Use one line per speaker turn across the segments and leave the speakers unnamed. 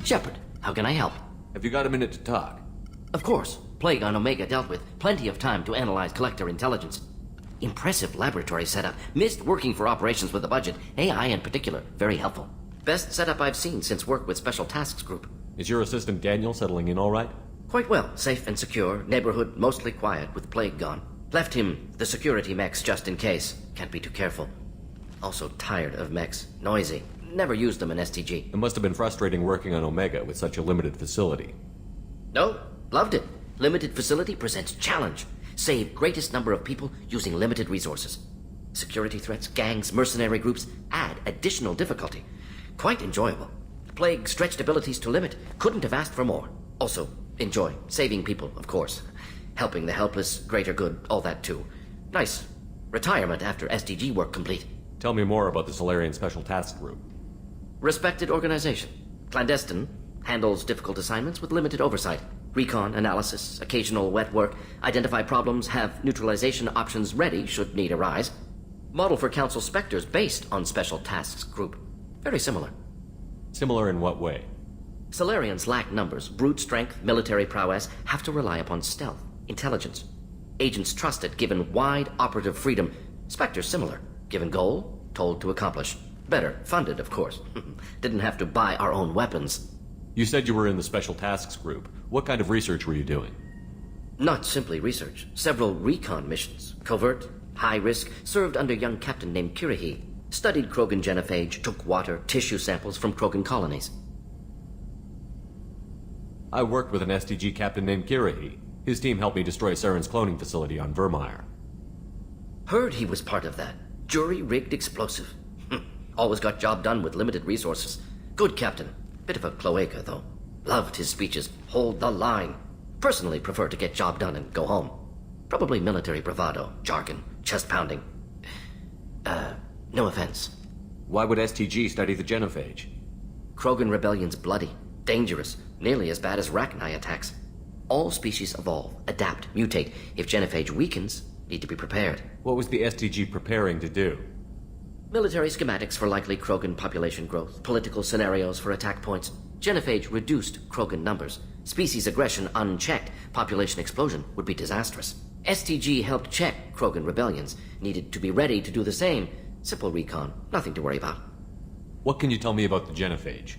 Shepard, how can I help?
Have you got a minute to talk?
Of course. Plague on Omega dealt with. Plenty of time to analyze collector intelligence. Impressive laboratory setup. Missed working for operations with a budget. AI in particular. Very helpful. Best setup I've seen since work with Special Tasks Group.
Is your assistant Daniel settling in all right?
Quite well. Safe and secure. Neighborhood mostly quiet with Plague gone. Left him the security mechs just in case. Can't be too careful. Also tired of mechs. Noisy. Never used them in STG.
It must have been frustrating working on Omega with such a limited facility.
No, loved it. Limited facility presents challenge. Save greatest number of people using limited resources. Security threats, gangs, mercenary groups add additional difficulty. Quite enjoyable. Plague stretched abilities to limit. Couldn't have asked for more. Also, enjoy. Saving people, of course. Helping the helpless, greater good, all that too. Nice. Retirement after SDG work complete.
Tell me more about the Solarian Special Task Group.
Respected organization. Clandestine. Handles difficult assignments with limited oversight. Recon, analysis, occasional wet work. Identify problems, have neutralization options ready should need arise. Model for Council Spectres based on Special Tasks Group. Very similar.
Similar in what way?
Solarians lack numbers, brute strength, military prowess, have to rely upon stealth, intelligence. Agents trusted, given wide operative freedom. Spectres similar, given goal, told to accomplish. Better, funded, of course. Didn't have to buy our own weapons.
You said you were in the Special Tasks Group. What kind of research were you doing?
Not simply research. Several recon missions. Covert, high risk, served under a young captain named Kirahi. Studied Krogan genophage, took water, tissue samples from Krogan colonies.
I worked with an STG captain named Kirahi. His team helped me destroy Saren's cloning facility on Vermeer.
Heard he was part of that. Jury-rigged explosive. Always got job done with limited resources. Good captain. Bit of a cloaca, though. Loved his speeches. Hold the line. Personally prefer to get job done and go home. Probably military bravado, jargon, chest pounding. No offense.
Why would STG study the genophage?
Krogan rebellion's bloody, dangerous, nearly as bad as Rachni attacks. All species evolve, adapt, mutate. If genophage weakens, need to be prepared.
What was the STG preparing to do?
Military schematics for likely Krogan population growth, political scenarios for attack points. Genophage reduced Krogan numbers. Species aggression unchecked, population explosion would be disastrous. STG helped check Krogan rebellions, needed to be ready to do the same. Simple recon, nothing to worry about.
What can you tell me about the genophage?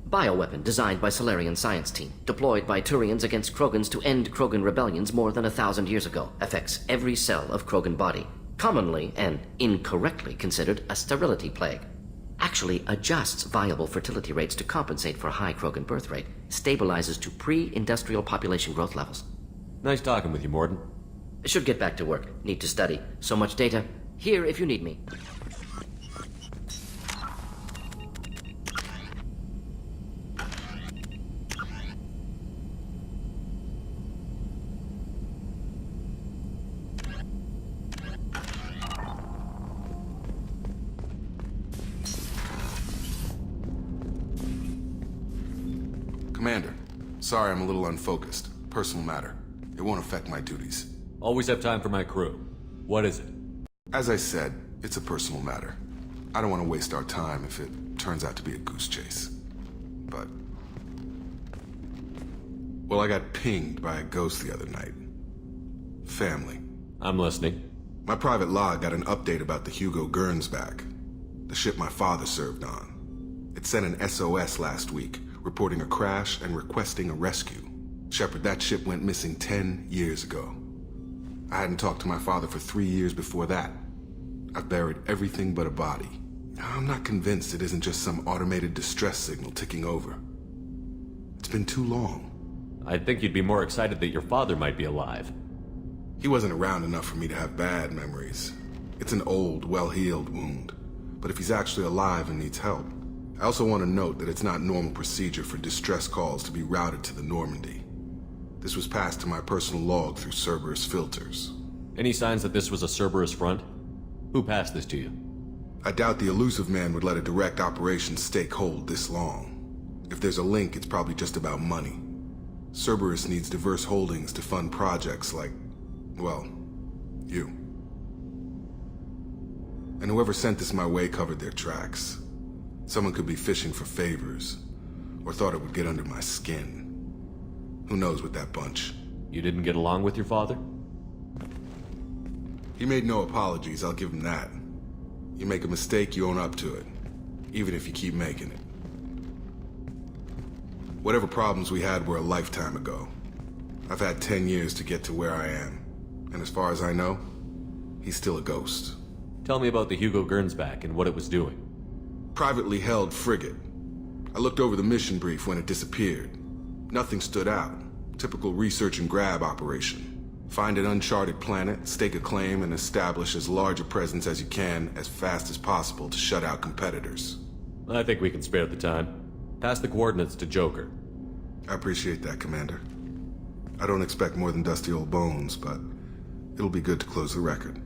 Bioweapon designed by Solarian science team, deployed by Turians against Krogans to end Krogan rebellions more than 1,000 years ago. Affects every cell of Krogan body. Commonly and incorrectly considered a sterility plague. Actually adjusts viable fertility rates to compensate for high Krogan birth rate. Stabilizes to pre-industrial population growth levels.
Nice talking with you, Morden.
Should get back to work. Need to study. So much data. Here if you need me.
Commander, sorry I'm a little unfocused. Personal matter. It won't affect my duties.
Always have time for my crew. What is it?
As I said, it's a personal matter. I don't want to waste our time if it turns out to be a goose chase. But... well, I got pinged by a ghost the other night. Family.
I'm listening.
My private log got an update about the Hugo Gernsback, the ship my father served on. It sent an SOS last week, reporting a crash and requesting a rescue. Shepard, that ship went missing 10 years ago. I hadn't talked to my father for 3 years before that. I've buried everything but a body. I'm not convinced it isn't just some automated distress signal ticking over. It's been too long.
I'd think you'd be more excited that your father might be alive.
He wasn't around enough for me to have bad memories. It's an old, well-healed wound. But if he's actually alive and needs help, I also want to note that it's not normal procedure for distress calls to be routed to the Normandy. This was passed to my personal log through Cerberus filters.
Any signs that this was a Cerberus front? Who passed this to you?
I doubt the elusive man would let a direct operations stake hold this long. If there's a link, it's probably just about money. Cerberus needs diverse holdings to fund projects like, well, you. And whoever sent this my way covered their tracks. Someone could be fishing for favors, or thought it would get under my skin. Who knows with that bunch?
You didn't get along with your father?
He made no apologies, I'll give him that. You make a mistake, you own up to it, even if you keep making it. Whatever problems we had were a lifetime ago. I've had 10 years to get to where I am, and as far as I know, he's still a ghost.
Tell me about the Hugo Gernsback and what it was doing.
Privately held frigate. I looked over the mission brief when it disappeared. Nothing stood out. Typical research and grab operation. Find an uncharted planet, stake a claim, and establish as large a presence as you can as fast as possible to shut out competitors.
I think we can spare the time. Pass the coordinates to Joker.
I appreciate that, Commander. I don't expect more than dusty old bones, but it'll be good to close the record.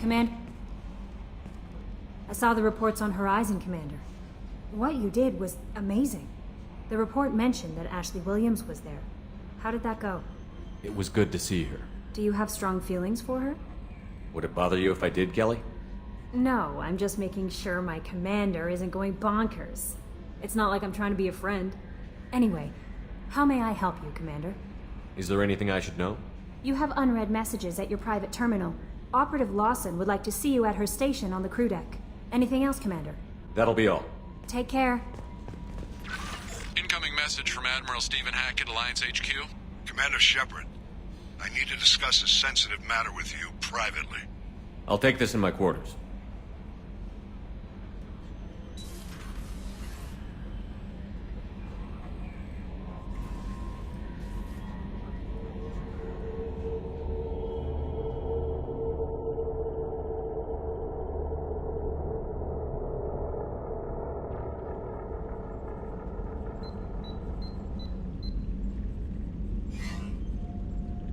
Command, I saw the reports on Horizon, Commander. What you did was amazing. The report mentioned that Ashley Williams was there. How did that go?
It was good to see her.
Do you have strong feelings for her?
Would it bother you if I did, Kelly?
No, I'm just making sure my commander isn't going bonkers. It's not like I'm trying to be a friend. Anyway, how may I help you, Commander?
Is there anything I should know?
You have unread messages at your private terminal. Operative Lawson would like to see you at her station on the crew deck. Anything else, Commander?
That'll be all.
Take care.
Incoming message from Admiral Stephen Hackett, Alliance HQ.
Commander Shepard, I need to discuss a sensitive matter with you privately.
I'll take this in my quarters.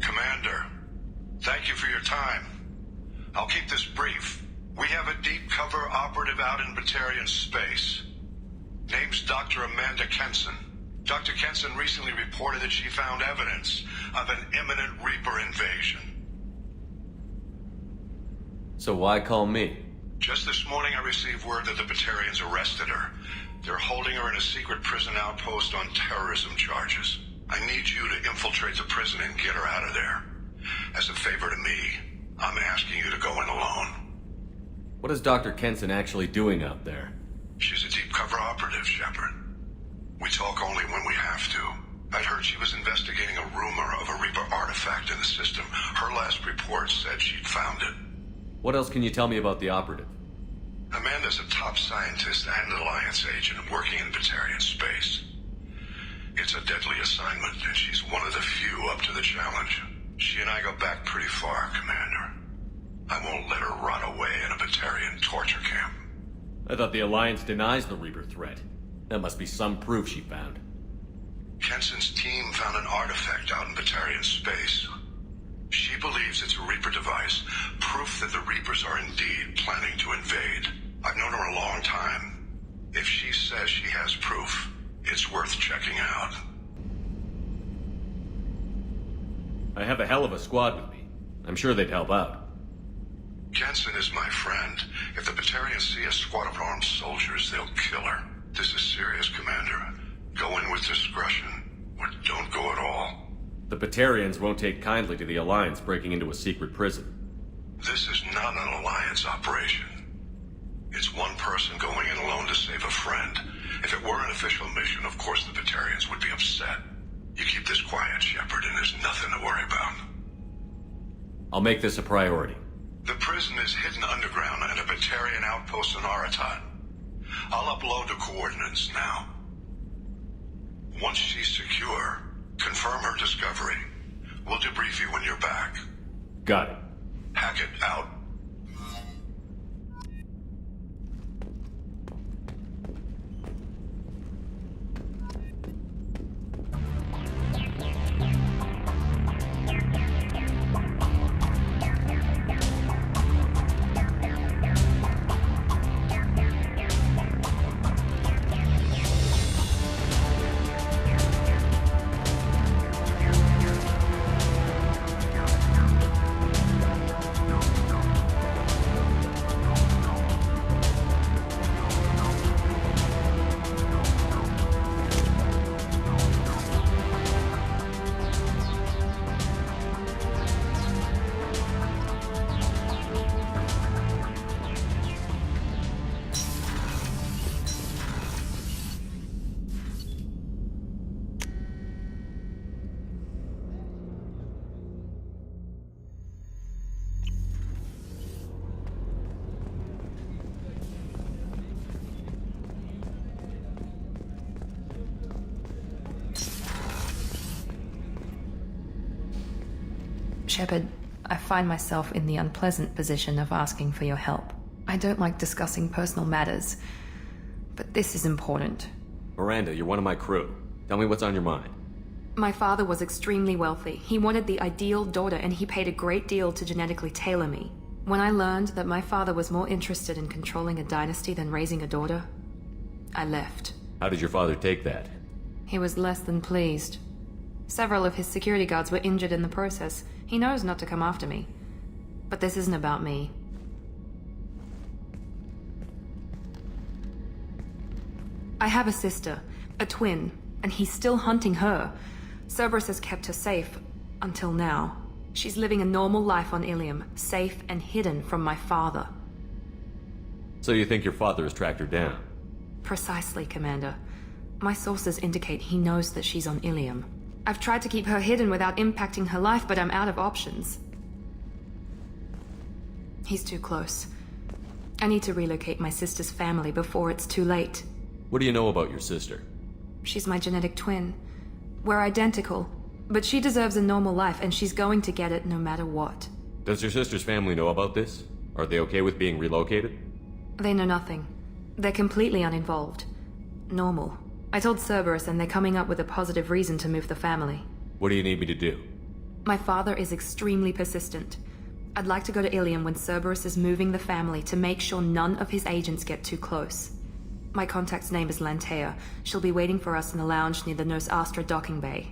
Commander, thank you for your time. I'll keep this brief. We have a deep cover operative out in Batarian space. Name's Dr. Amanda Kenson. Dr. Kenson recently reported that she found evidence of an imminent Reaper invasion.
So why call me?
Just this morning I received word that the Batarians arrested her. They're holding her in a secret prison outpost on terrorism charges. I need you to infiltrate the prison and get her out of there. As a favor to me, I'm asking you to go in alone.
What is Dr. Kenson actually doing out there?
She's a deep cover operative, Shepard. We talk only when we have to. I'd heard she was investigating a rumor of a Reaper artifact in the system. Her last report said she'd found it.
What else can you tell me about the operative?
Amanda's a top scientist and Alliance agent working in Batarian space. It's a deadly assignment, and she's one of the few up to the challenge. She and I go back pretty far, Commander. I won't let her rot away in a Batarian torture camp.
I thought the Alliance denies the Reaper threat. That must be some proof she found.
Kenson's team found an artifact out in Batarian space. She believes it's a Reaper device, proof that the Reapers are indeed planning to invade. I've known her a long time. If she says she has proof, it's worth checking out.
I have a hell of a squad with me. I'm sure they'd help out.
Kenson is my friend. If the Batarians see a squad of armed soldiers, they'll kill her. This is serious, Commander. Go in with discretion, or don't go at all.
The Batarians won't take kindly to the Alliance breaking into a secret prison.
This is not an Alliance operation. It's one person going in alone to save a friend. If it were an official mission, of course the Batarians would be upset. You keep this quiet, Shepard, and there's nothing to worry about.
I'll make this a priority.
The prison is hidden underground at a Batarian outpost in Aratat. I'll upload the coordinates now. Once she's secure, confirm her discovery. We'll debrief you when you're back.
Got it.
Hackett out.
Shepard, I find myself in the unpleasant position of asking for your help. I don't like discussing personal matters, but this is important.
Miranda, you're one of my crew. Tell me what's on your mind.
My father was extremely wealthy. He wanted the ideal daughter, and he paid a great deal to genetically tailor me. When I learned that my father was more interested in controlling a dynasty than raising a daughter, I left.
How did your father take that?
He was less than pleased. Several of his security guards were injured in the process. He knows not to come after me. But this isn't about me. I have a sister, a twin, and he's still hunting her. Cerberus has kept her safe, until now. She's living a normal life on Ilium, safe and hidden from my father.
So you think your father has tracked her down?
Precisely, Commander. My sources indicate he knows that she's on Ilium. I've tried to keep her hidden without impacting her life, but I'm out of options. He's too close. I need to relocate my sister's family before it's too late.
What do you know about your sister?
She's my genetic twin. We're identical, but she deserves a normal life, and she's going to get it no matter what.
Does your sister's family know about this? Are they okay with being relocated?
They know nothing. They're completely uninvolved. Normal. I told Cerberus, and they're coming up with a positive reason to move the family.
What do you need me to do?
My father is extremely persistent. I'd like to go to Ilium when Cerberus is moving the family to make sure none of his agents get too close. My contact's name is Lantea. She'll be waiting for us in the lounge near the Nos Astra docking bay.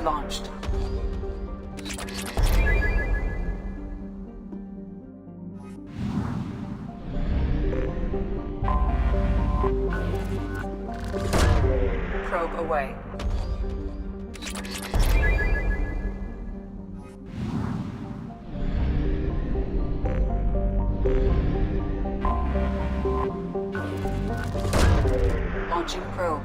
Launched. Probe away. Launching probe.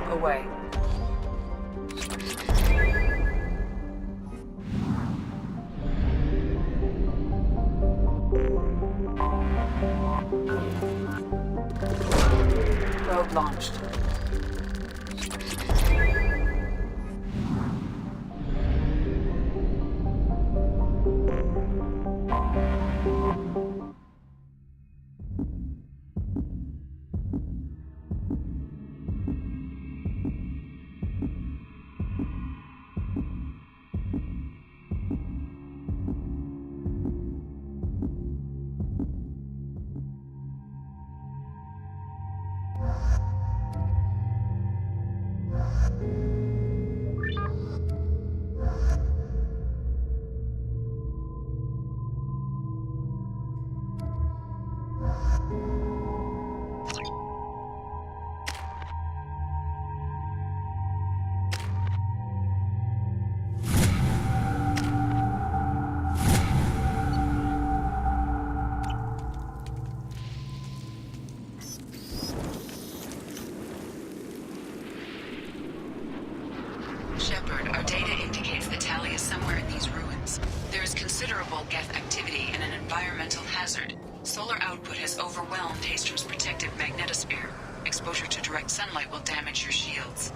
Away. Probe launched. environmental hazard. Solar output has overwhelmed Hastrom's protective magnetosphere. Exposure to direct sunlight will damage your shields.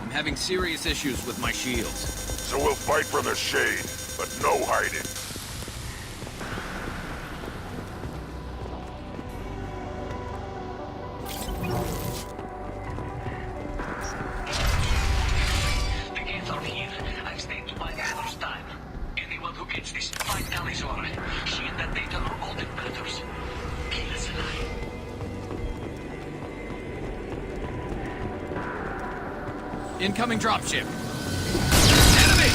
I'm having serious issues with my shields.
So we'll fight from the shade, but no hiding.
The gates are here. I've stayed to my father's time. Anyone who gets this, find Talizora. She and that data are all that matters. Kill us alive.
Incoming dropship. Enemy!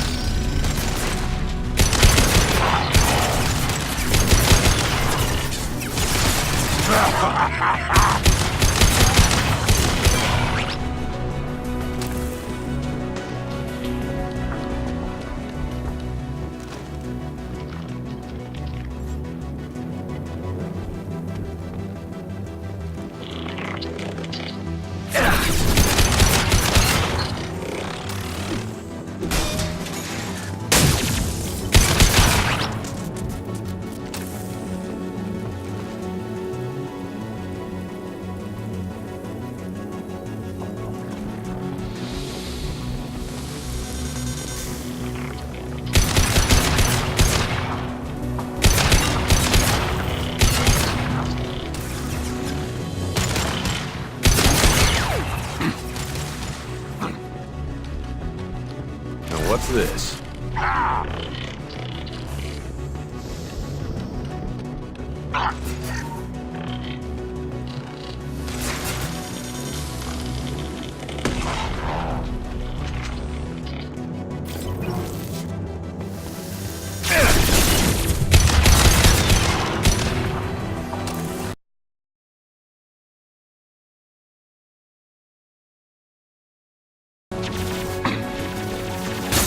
What's this?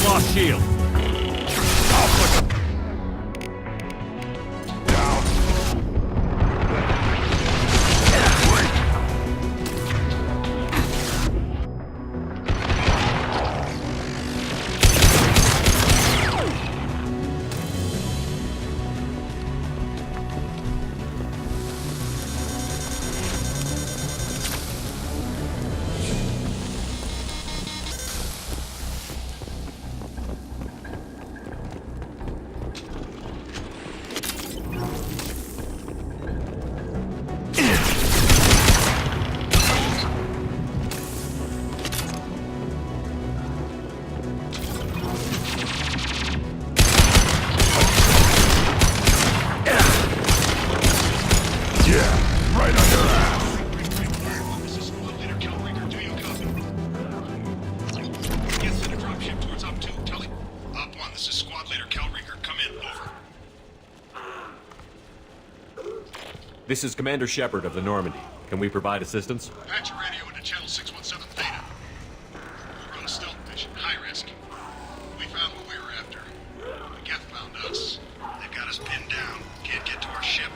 Lost shield.
Right on your ass.
This is Squad Leader Calringer. Do you copy? Yes, send a dropship towards Op 2. Tully. Op 1, this is Squad Leader Calringer. Come in. Over.
This is Commander Shepard of the Normandy. Can we provide assistance?
Patch your radio into channel 617 Theta. We're on a stealth mission. High risk. We found what we were after. The Geth found us. They've got us pinned down. Can't get to our ship.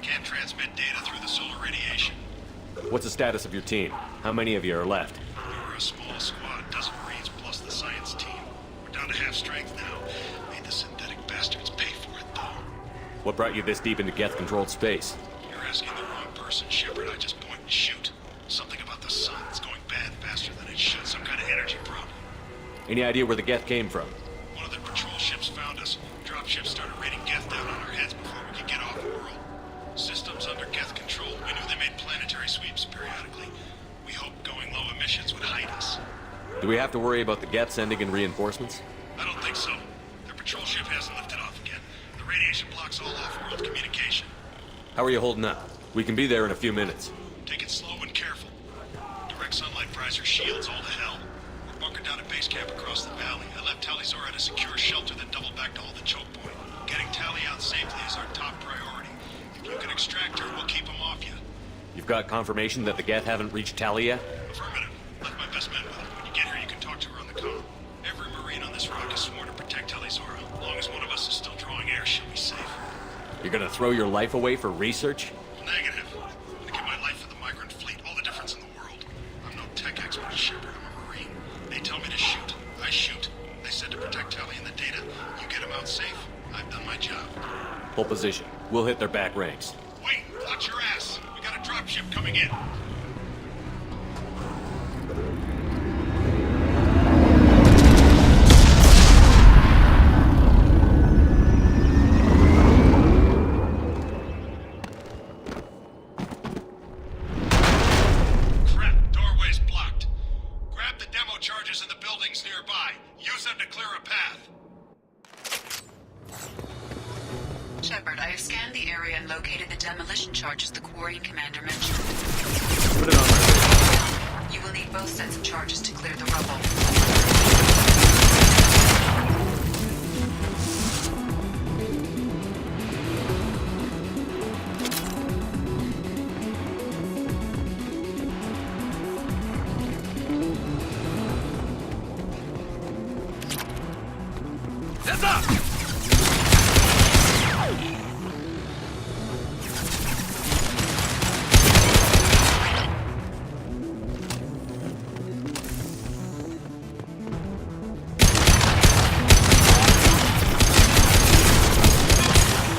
Can't transmit data through the solar radiation.
What's the status of your team? How many of you are left?
We're a small squad, dozen Marines plus the science team. We're down to half strength now. Made the synthetic bastards pay for it, though.
What brought you this deep into Geth-controlled space?
You're asking the wrong person, Shepard. I just point and shoot. Something about the sun. It's going bad faster than it should. Some kind of energy problem.
Any idea where the Geth came from?
One of the patrol ships found us. Dropships started raining Geth down on our heads before we could get off the world. Systems under Geth control. We knew they made planetary sweeps periodically. We hoped going low emissions would hide us.
Do we have to worry about the Geth sending in reinforcements?
I don't think so. Their patrol ship hasn't lifted off again. The radiation blocks all off-world communication.
How are you holding up? We can be there in a few minutes.
Take it slow and careful. Direct sunlight fries our shields all to hell. We're bunkered down at base camp across the valley. I left Talizora at a secure shelter, then doubled back to hold the choke point. Getting Tally out safely is our top priority. If you can extract her, we'll keep them off you.
You've got confirmation that the Geth haven't reached Tally yet?
Affirmative. Left my best men with her. When you get here, you can talk to her on the comm. Every Marine on this rock is sworn to protect Talizora. As long as one of us is still drawing air, she'll be safe.
You're gonna throw your life away for research?
Negative. To get my I shoot. I said to protect Tully and the data. You get him out safe. I've done my job.
Hold position. We'll hit their back ranks.
Wait, watch your ass. We got a dropship coming in. Crap, doorway's blocked. Grab the demo charges in the buildings nearby. Use them to clear a path.
Shepard, I have scanned the area and located the demolition charges the quarry commander mentioned.
Put it on my radar.
You will need both sets of charges to clear the rubble.
Heads up!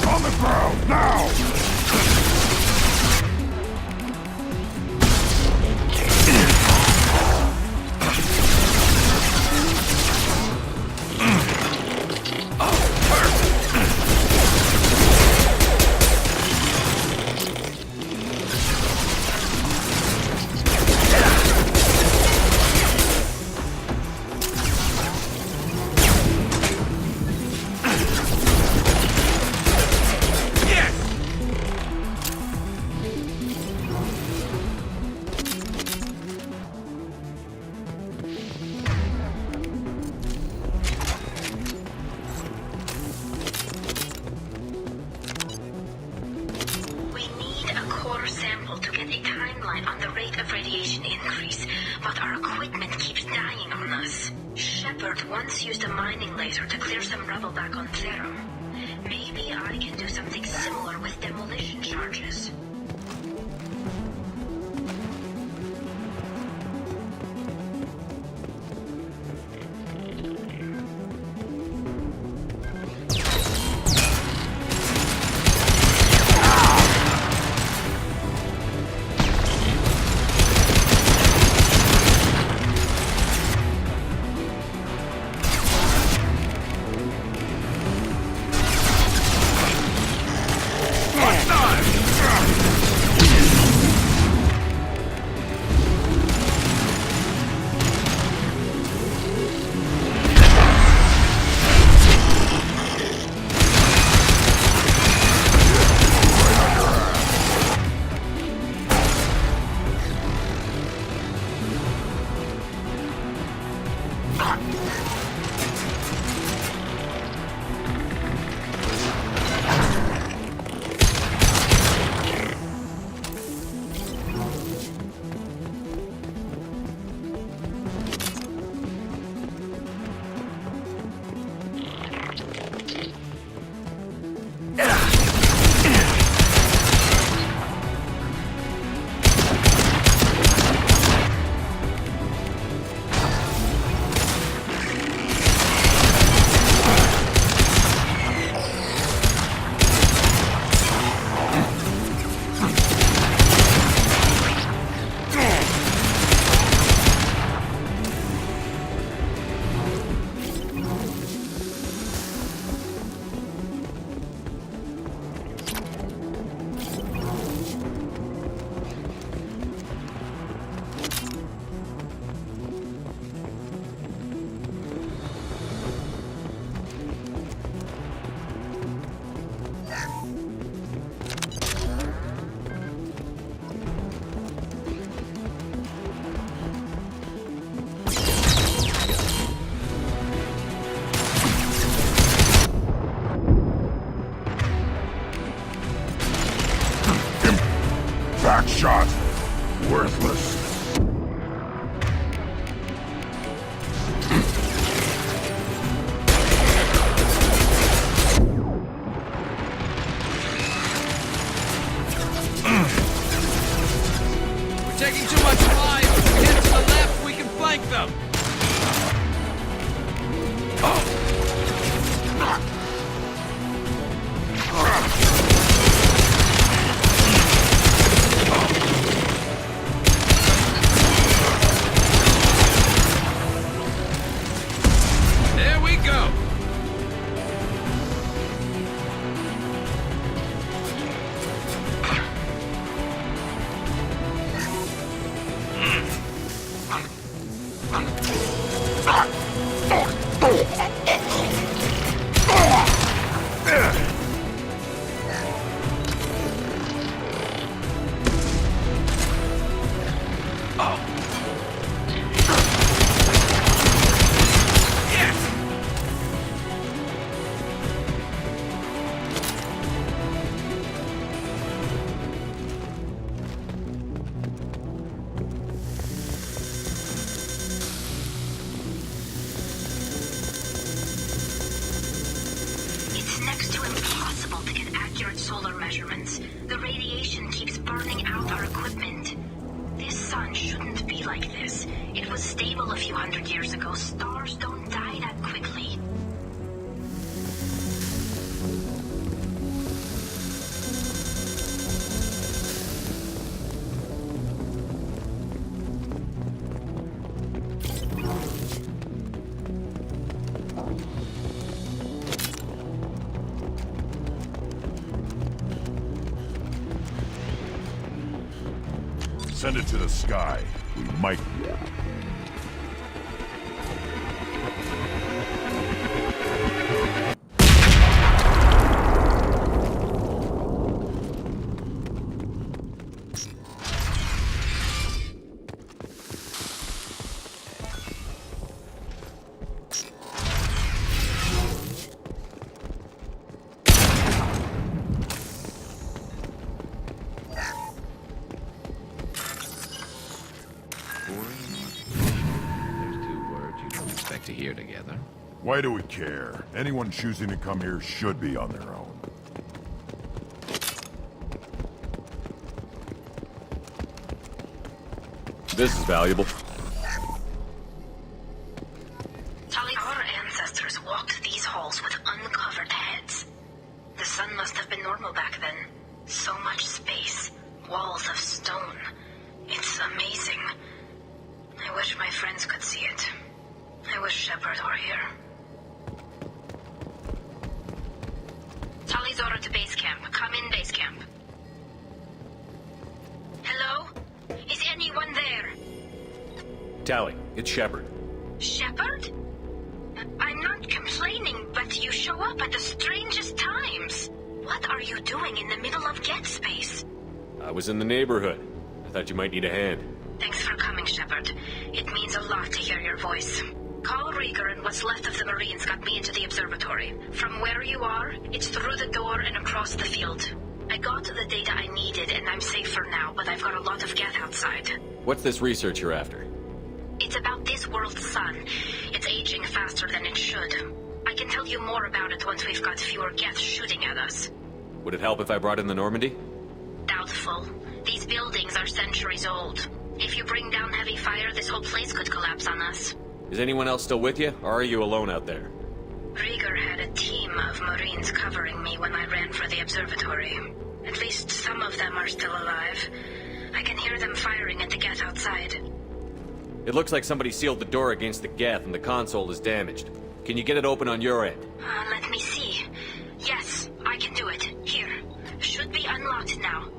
On the ground, now!
We need a core sample to get a timeline on the rate of radiation increase, but our equipment keeps dying on us. Shepard once used a mining laser to clear some rubble back on Therum. Maybe I can do something similar with demolition charges. It's next to impossible to get accurate solar measurements. The radiation keeps burning out our equipment. This sun shouldn't be like this. It was stable a few hundred years ago. Stars don't die that quickly.
Send it to the sky. We might.
To hear together.
Why do we care? Anyone choosing to come here should be on their own.
This is valuable.
Our ancestors walked these halls with uncovered heads. The sun must have been normal back then. So much space. Walls of stone. It's amazing. I wish my friends could see it. I wish Shepard were here. Tali's order to base camp. Come in base camp. Hello? Is anyone there?
Tally, it's Shepard.
Shepard? I'm not complaining, but you show up at the strangest times. What are you doing in the middle of Get Space?
I was in the neighborhood. I thought you might need a hand.
Thanks for coming, Shepard. It means a lot to hear your voice. Carl Rieger and what's left of the Marines got me into the observatory. From where you are, it's through the door and across the field. I got the data I needed and I'm safe for now, but I've got a lot of Geth outside.
What's this research you're after?
It's about this world's sun. It's aging faster than it should. I can tell you more about it once we've got fewer Geth shooting at us.
Would it help if I brought in the Normandy?
Doubtful. These buildings are centuries old. If you bring down heavy fire, this whole place could collapse on us.
Is anyone else still with you, or are you alone out there?
Rieger had a team of Marines covering me when I ran for the observatory. At least some of them are still alive. I can hear them firing at the Geth outside.
It looks like somebody sealed the door against the Geth and the console is damaged. Can you get it open on your end?
Let me see. Yes, I can do it. Here. Should be unlocked now.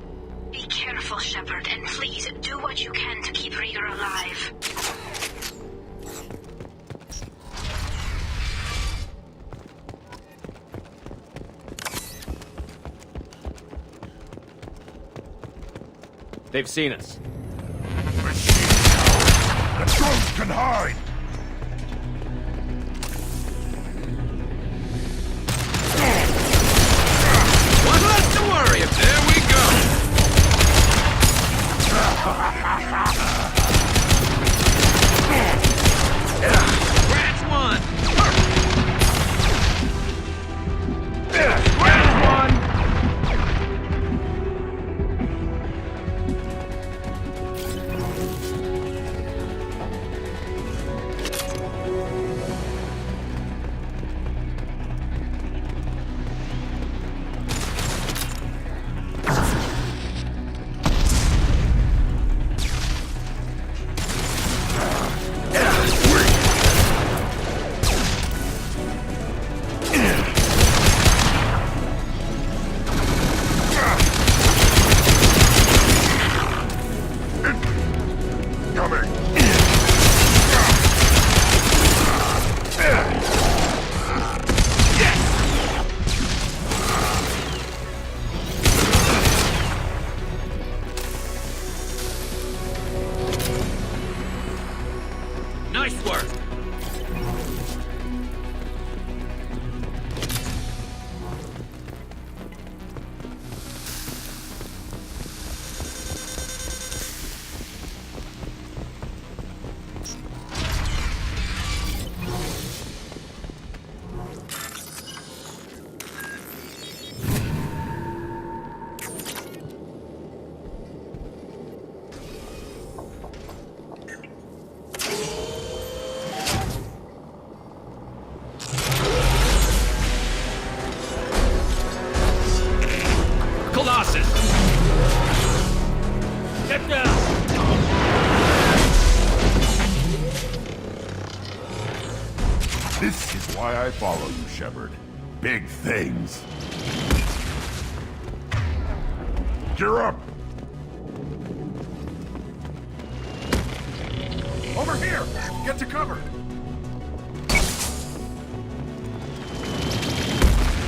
Be careful, Shepard, and please do what you can to keep Rieger alive.
They've seen us.
The drones can hide!
One less to worry about. There we go. Scratch one. Scratch one.
This is why I follow you, Shepard. Big things. Gear up! Over here! Get to cover!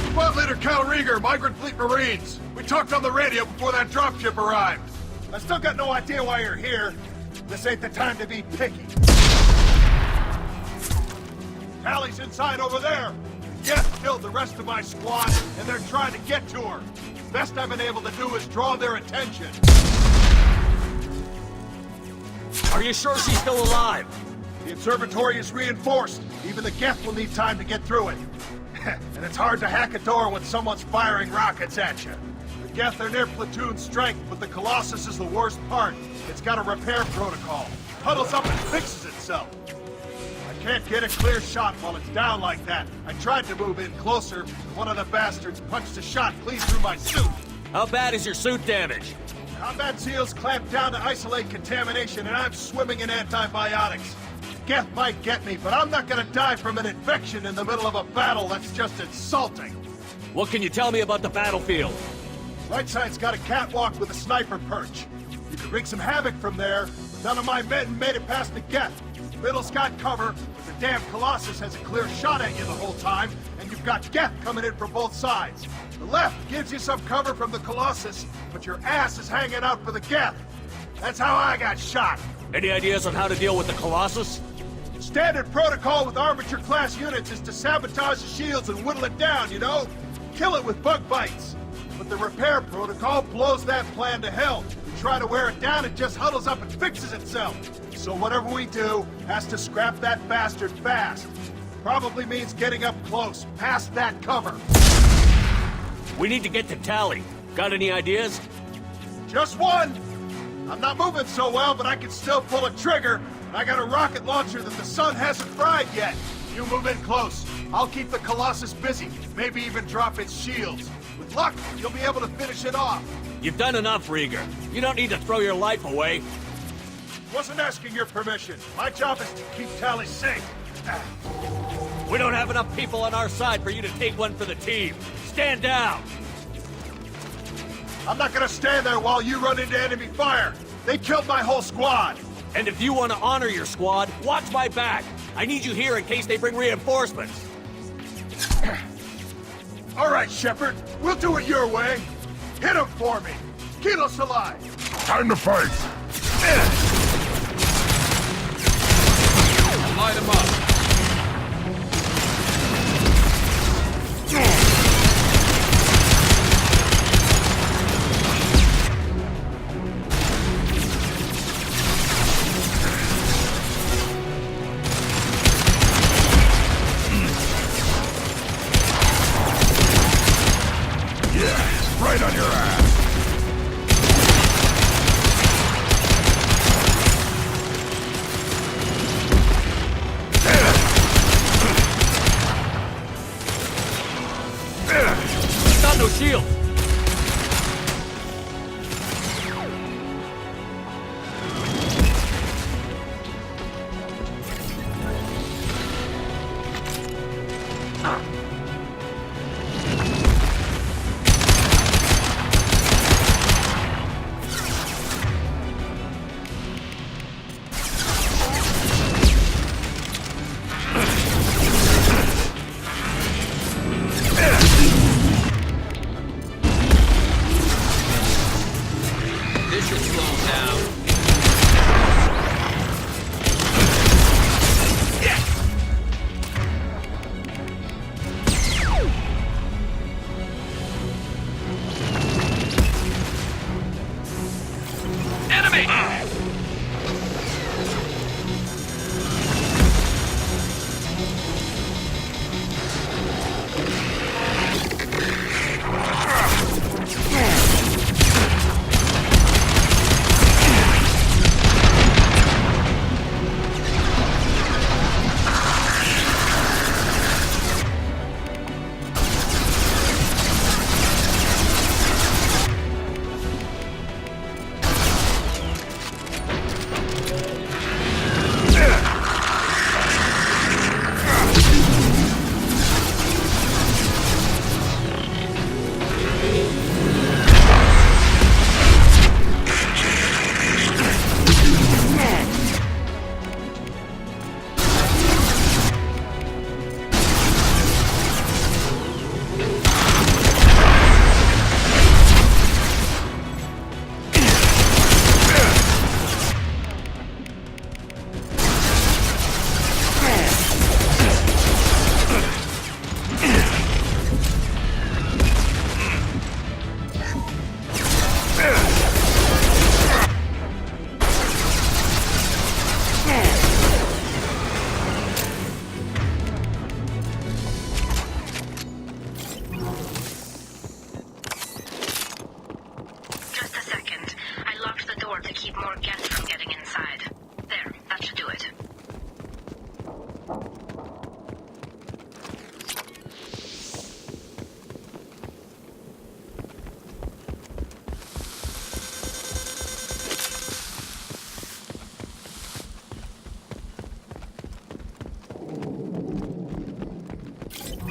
Squad Leader Cal Rieger, Migrant Fleet Marines. We talked on the radio before that dropship arrived. I still got no idea why you're here. This ain't the time to be picky. Tally's inside over there. Geth killed the rest of my squad, and they're trying to get to her. Best I've been able to do is draw their attention.
Are you sure she's still alive?
The observatory is reinforced. Even the Geth will need time to get through it. And it's hard to hack a door when someone's firing rockets at you. The Geth are near platoon strength, but the Colossus is the worst part. It's got a repair protocol. Huddles up and fixes itself. I can't get a clear shot while it's down like that. I tried to move in closer, but one of the bastards punched a shot clean through my suit.
How bad is your suit damaged?
Combat SEALs clamped down to isolate contamination, and I'm swimming in antibiotics. Geth might get me, but I'm not gonna die from an infection in the middle of a battle. That's just insulting.
What can you tell me about the battlefield?
Right side's got a catwalk with a sniper perch. You could wreak some havoc from there, but none of my men made it past the Geth. Middle's got cover, but the damn Colossus has a clear shot at you the whole time, and you've got Geth coming in from both sides. The left gives you some cover from the Colossus, but your ass is hanging out for the Geth. That's how I got shot.
Any ideas on how to deal with the Colossus?
Standard protocol with armature-class units is to sabotage the shields and whittle it down, you know? Kill it with bug bites. But the repair protocol blows that plan to hell. We try to wear it down, it just huddles up and fixes itself. So whatever we do has to scrap that bastard fast. Probably means getting up close, past that cover.
We need to get to Tally. Got any ideas?
Just one! I'm not moving so well, but I can still pull a trigger. And I got a rocket launcher that the sun hasn't fried yet. You move in close. I'll keep the Colossus busy, maybe even drop its shields. With luck, you'll be able to finish it off.
You've done enough, Rieger. You don't need to throw your life away.
Wasn't asking your permission. My job is to keep Tally safe.
We don't have enough people on our side for you to take one for the team. Stand down!
I'm not gonna stand there while you run into enemy fire. They killed my whole squad.
And if you want to honor your squad, watch my back. I need you here in case they bring reinforcements.
All right, Shepard. We'll do it your way. Hit him for me. Kilos alive. Time to fight.
Light him up.
Right on your ass.
Got no shield.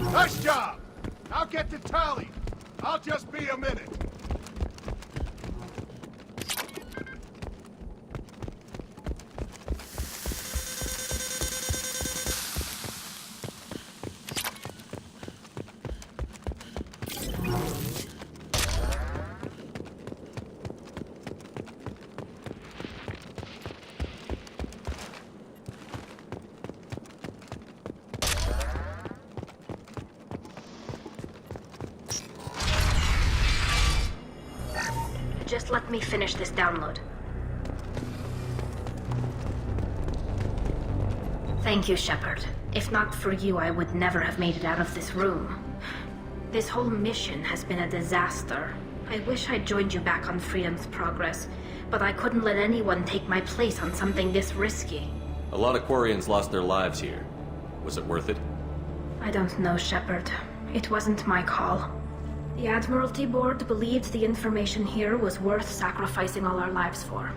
Nice job! Now get to Tally. I'll just be a minute.
Just let me finish this download. Thank you, Shepard. If not for you, I would never have made it out of this room. This whole mission has been a disaster. I wish I'd joined you back on Freedom's Progress, but I couldn't let anyone take my place on something this risky.
A lot of Quarians lost their lives here. Was it worth it?
I don't know, Shepard. It wasn't my call. The Admiralty Board believed the information here was worth sacrificing all our lives for.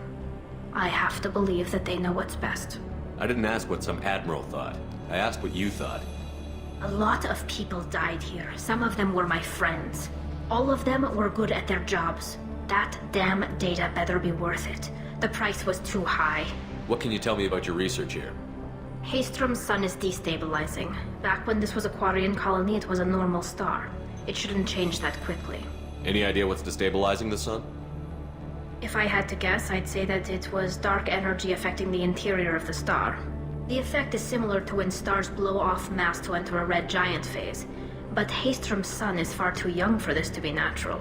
I have to believe that they know what's best.
I didn't ask what some admiral thought. I asked what you thought.
A lot of people died here. Some of them were my friends. All of them were good at their jobs. That damn data better be worth it. The price was too high.
What can you tell me about your research here?
Haystrom's sun is destabilizing. Back when this was a Quarian colony, it was a normal star. It shouldn't change that quickly.
Any idea what's destabilizing the sun?
If I had to guess, I'd say that it was dark energy affecting the interior of the star. The effect is similar to when stars blow off mass to enter a red giant phase. But Haystrom's sun is far too young for this to be natural.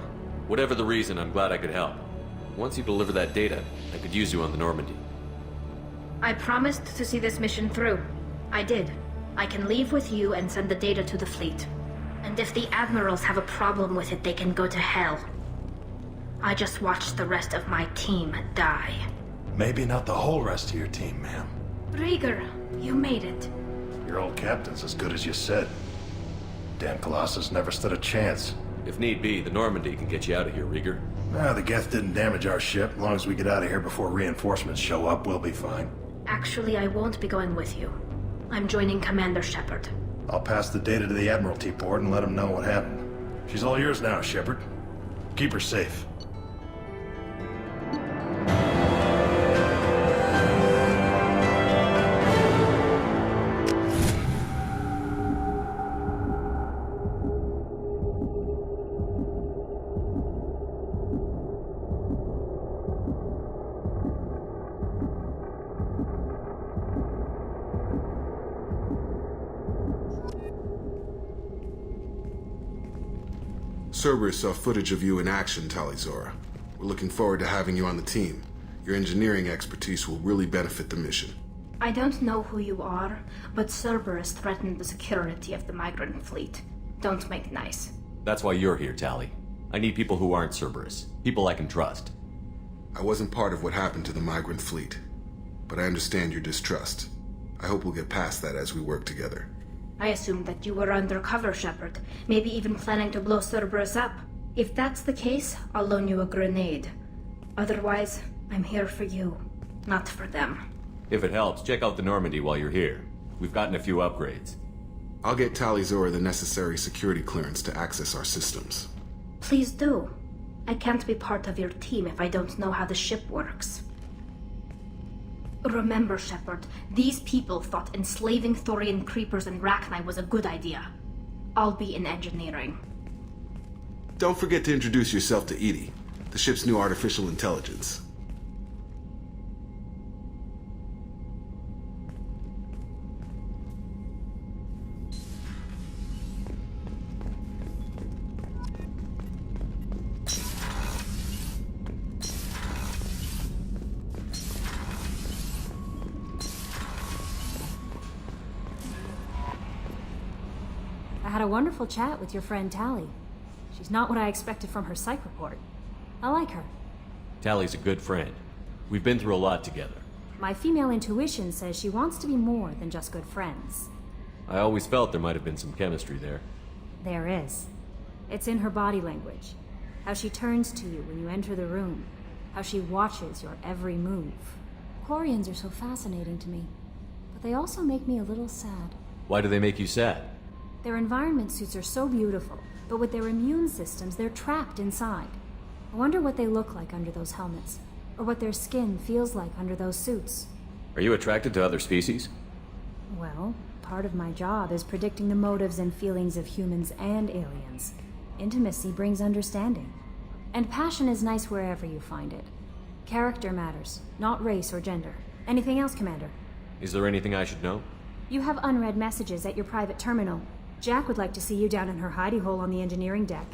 Whatever the reason, I'm glad I could help. Once you deliver that data, I could use you on the Normandy.
I promised to see this mission through. I did. I can leave with you and send the data to the fleet. And if the admirals have a problem with it, they can go to hell. I just watched the rest of my team die.
Maybe not the whole rest of your team, ma'am.
Rieger, you made it.
Your old captain's as good as you said. Damn Colossus never stood a chance.
If need be, the Normandy can get you out of here, Rieger.
Nah, the Geth didn't damage our ship. As long as we get out of here before reinforcements show up, we'll be fine.
Actually, I won't be going with you. I'm joining Commander Shepard.
I'll pass the data to the Admiralty Board and let them know what happened. She's all yours now, Shepard. Keep her safe.
Cerberus saw footage of you in action, Talizora. We're looking forward to having you on the team. Your engineering expertise will really benefit the mission.
I don't know who you are, but Cerberus threatened the security of the migrant fleet. Don't make nice.
That's why you're here, Tally. I need people who aren't Cerberus. People I can trust.
I wasn't part of what happened to the migrant fleet, but I understand your distrust. I hope we'll get past that as we work together.
I assumed that you were undercover, Shepard. Maybe even planning to blow Cerberus up. If that's the case, I'll loan you a grenade. Otherwise, I'm here for you, not for them.
If it helps, check out the Normandy while you're here. We've gotten a few upgrades.
I'll get Talizora the necessary security clearance to access our systems.
Please do. I can't be part of your team if I don't know how the ship works. Remember, Shepard, these people thought enslaving Thorian creepers and Rachni was a good idea. I'll be in engineering.
Don't forget to introduce yourself to Edie, the ship's new artificial intelligence.
I had a wonderful chat with your friend Tally. She's not what I expected from her psych report. I like her.
Tally's a good friend. We've been through a lot together.
My female intuition says she wants to be more than just good friends.
I always felt there might have been some chemistry there.
There is. It's in her body language. How she turns to you when you enter the room. How she watches your every move. Quarians are so fascinating to me, but they also make me a little sad.
Why do they make you sad?
Their environment suits are so beautiful, but with their immune systems, they're trapped inside. I wonder what they look like under those helmets, or what their skin feels like under those suits.
Are you attracted to other species?
Well, part of my job is predicting the motives and feelings of humans and aliens. Intimacy brings understanding. And passion is nice wherever you find it. Character matters, not race or gender. Anything else, Commander?
Is there anything I should know?
You have unread messages at your private terminal. Jack would like to see you down in her hidey hole on the engineering deck.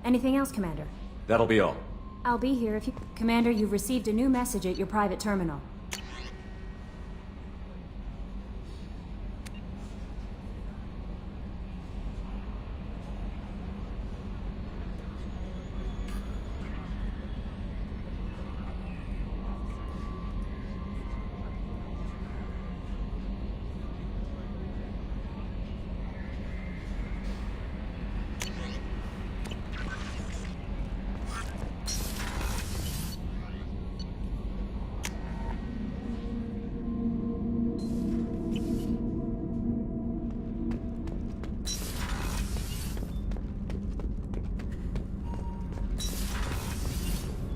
Anything else, Commander?
That'll be all.
I'll be here if you... Commander, you've received a new message at your private terminal.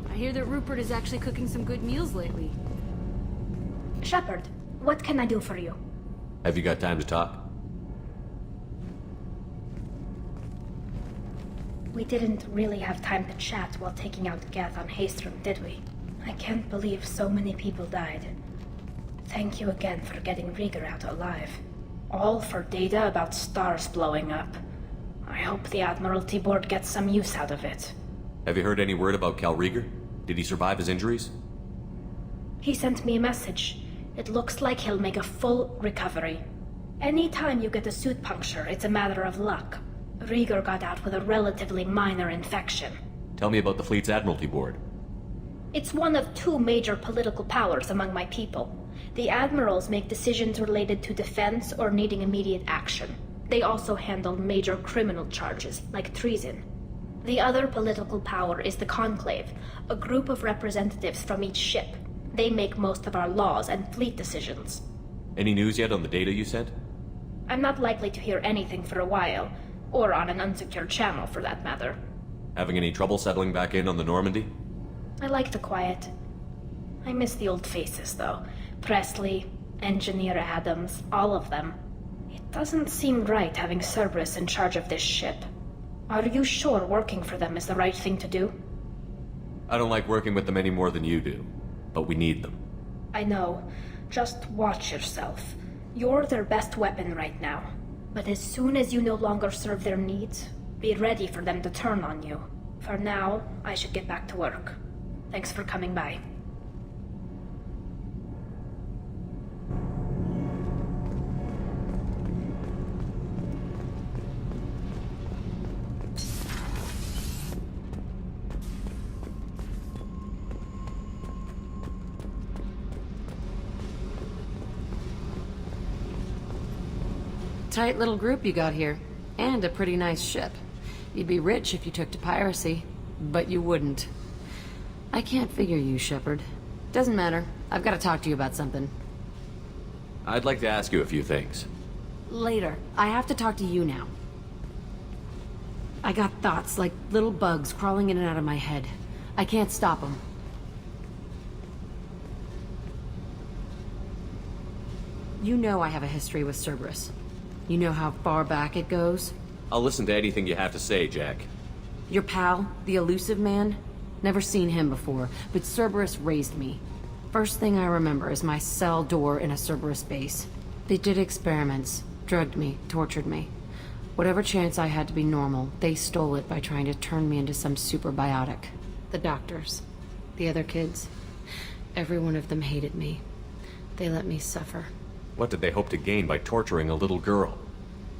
I hear that Rupert is actually cooking some good meals lately.
Shepard, what can I do for you?
Have you got time to talk?
We didn't really have time to chat while taking out Geth on Haestrom, did we? I can't believe so many people died. Thank you again for getting Rieger out alive. All for data about stars blowing up. I hope the Admiralty Board gets some use out of it.
Have you heard any word about Cal Rieger? Did he survive his injuries?
He sent me a message. It looks like he'll make a full recovery. Anytime you get a suit puncture, it's a matter of luck. Rieger got out with a relatively minor infection.
Tell me about the fleet's Admiralty Board.
It's one of two major political powers among my people. The admirals make decisions related to defense or needing immediate action. They also handle major criminal charges, like treason. The other political power is the Conclave, a group of representatives from each ship. They make most of our laws and fleet decisions.
Any news yet on the data you sent?
I'm not likely to hear anything for a while, or on an unsecured channel for that matter.
Having any trouble settling back in on the Normandy?
I like the quiet. I miss the old faces, though. Presley, Engineer Adams, all of them. It doesn't seem right having Cerberus in charge of this ship. Are you sure working for them is the right thing to do?
I don't like working with them any more than you do, but we need them.
I know. Just watch yourself. You're their best weapon right now. But as soon as you no longer serve their needs, be ready for them to turn on you. For now, I should get back to work. Thanks for coming by.
Tight little group you got here. And a pretty nice ship. You'd be rich if you took to piracy, but you wouldn't. I can't figure you, Shepard. Doesn't matter. I've got to talk to you about something.
I'd like to ask you a few things.
Later. I have to talk to you now. I got thoughts like little bugs crawling in and out of my head. I can't stop them. You know I have a history with Cerberus. You know how far back it goes?
I'll listen to anything you have to say, Jack.
Your pal, the elusive man? Never seen him before, but Cerberus raised me. First thing I remember is my cell door in a Cerberus base. They did experiments, drugged me, tortured me. Whatever chance I had to be normal, they stole it by trying to turn me into some superbiotic. The doctors, the other kids, every one of them hated me. They let me suffer.
What did they hope to gain by torturing a little girl?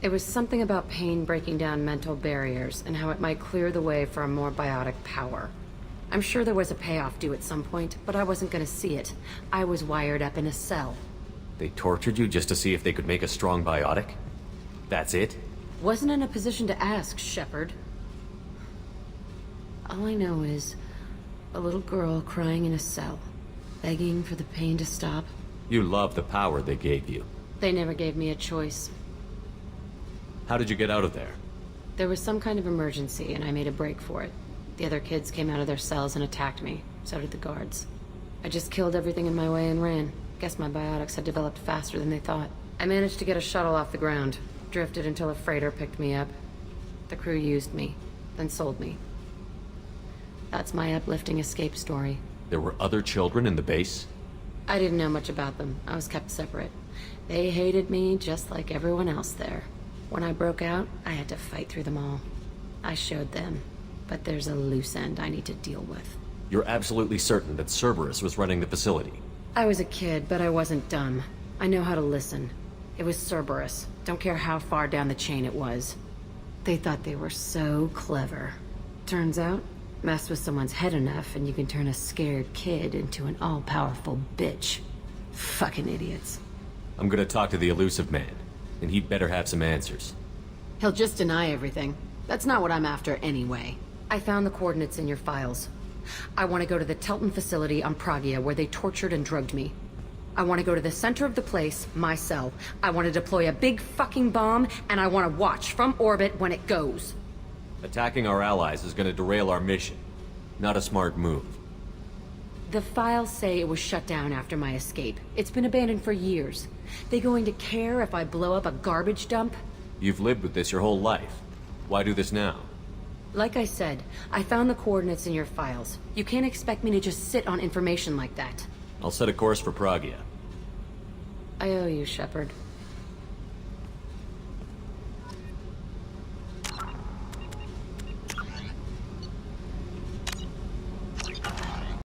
It was something about pain breaking down mental barriers and how it might clear the way for a more biotic power. I'm sure there was a payoff due at some point, but I wasn't gonna see it. I was wired up in a cell.
They tortured you just to see if they could make a strong biotic? That's it?
Wasn't in a position to ask, Shepard. All I know is a little girl crying in a cell, begging for the pain to stop.
You love the power they gave you.
They never gave me a choice.
How did you get out of there?
There was some kind of emergency, and I made a break for it. The other kids came out of their cells and attacked me. So did the guards. I just killed everything in my way and ran. Guess my biotics had developed faster than they thought. I managed to get a shuttle off the ground. Drifted until a freighter picked me up. The crew used me, then sold me. That's my uplifting escape story.
There were other children in the base?
I didn't know much about them. I was kept separate. They hated me just like everyone else there. When I broke out, I had to fight through them all. I showed them, but there's a loose end I need to deal with.
You're absolutely certain that Cerberus was running the facility?
I was a kid, but I wasn't dumb. I know how to listen. It was Cerberus. Don't care how far down the chain it was. They thought they were so clever. Turns out, mess with someone's head enough and you can turn a scared kid into an all-powerful bitch. Fucking idiots.
I'm gonna talk to the elusive man, and he'd better have some answers.
He'll just deny everything. That's not what I'm after anyway. I found the coordinates in your files. I want to go to the Telton facility on Pragia where they tortured and drugged me. I want to go to the center of the place, my cell. I want to deploy a big fucking bomb, and I want to watch from orbit when it goes.
Attacking our allies is gonna derail our mission. Not a smart move.
The files say it was shut down after my escape. It's been abandoned for years. They going to care if I blow up a garbage dump?
You've lived with this your whole life. Why do this now?
Like I said, I found the coordinates in your files. You can't expect me to just sit on information like that.
I'll set a course for Pragia.
I owe you, Shepard.